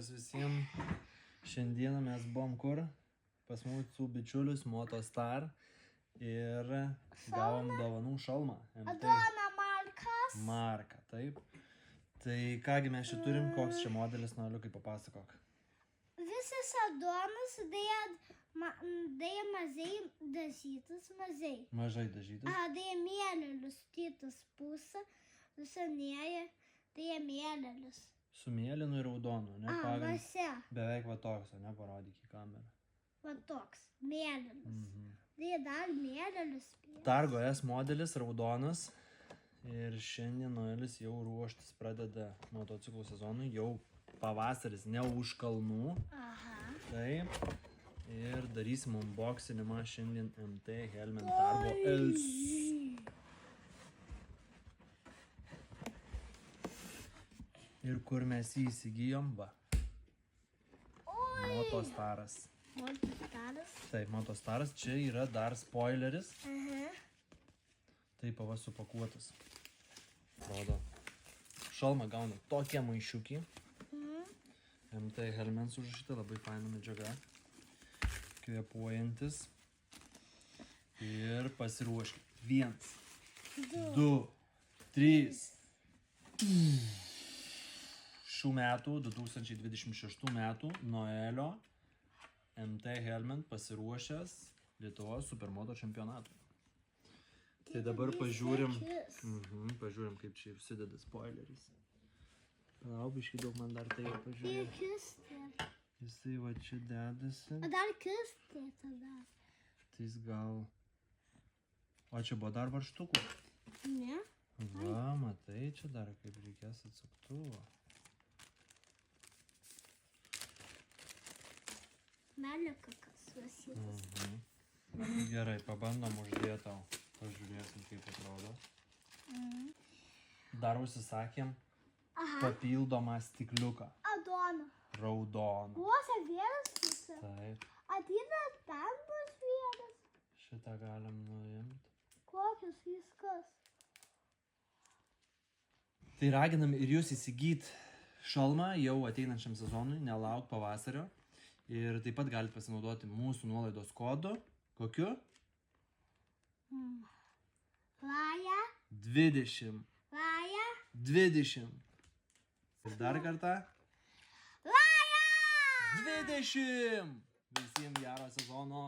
vakaras visiems. Šiandieną mes buvom kur? Pas mūsų bičiulius Motostar ir gavom dovanų šalmą. Adona markas. Marką, taip. Tai kągi mes čia turim, koks čia modelis, Noliukai, papasakok. Visas Adonas dėja mazai dažytas, mazai. Mažai dažytas. Dėja mėlelius, kitas pusė, visanėja, dėja mėlelius. Su mėlynu ir raudonu, ne? Vase. Beveik va toks, ne? Parodyk į kamerą. Va toks, mėlelius. Dėja dar mėlelius. Targo S modelis, raudonas. Ir šiandien Noelis jau ruoštis pradeda motociklų sezonui, jau pavasaris, ne už kalnų. Aha. Taip. Ir darysim unboxinimą šiandien MT Helmet Targo S. Ir kur mes jį įsigijom, va. Motostaras. Motostaras. Taip, Motostaras. Čia yra dar spoileris. Aha. Taip, va supakuotas. Rodo. Šalmą gauna tokią maišiukį. MT Helmets užrašyta, labai faina medžiaga. Kvėpuojantis. Ir pasiruoškit. 1, 2, 3. Šių metų, 2026 metų Noelio MT Helmet pasiruošęs Lietuvos supermoto čempionatui. Tai dabar pažiūrim, pažiūrim, kaip čia užsideda spoileris. Palaubiškai daug man dar tai pažiūrėjau. Jisai va čia dedasi. O dar kistė tada. Tai jis gal... O čia buvo dar varžtukų. Ne? Va, matai, čia dar kaip reikės atsuktuvo. Melikakas vasytas. Gerai, pabandom uždėti tau. Pažiūrėsim, kaip atrodo. Dar užsisakėm papildomą stikliuką. Adona. Raudoną. Kuose vienas pusė? Taip. Ateina ten bus vienas. Šitą galim nuimti. Kokius viskas? Tai raginam ir jūs įsigyti šalmą jau ateinančiam sezonui, nelauk pavasario. Ir taip pat galite pasinaudoti mūsų nuolaidos kodu. Kokiu? Laja. 20. Laja. 20. Ir dar kartą. Laja. 20. Visiems gero sezono.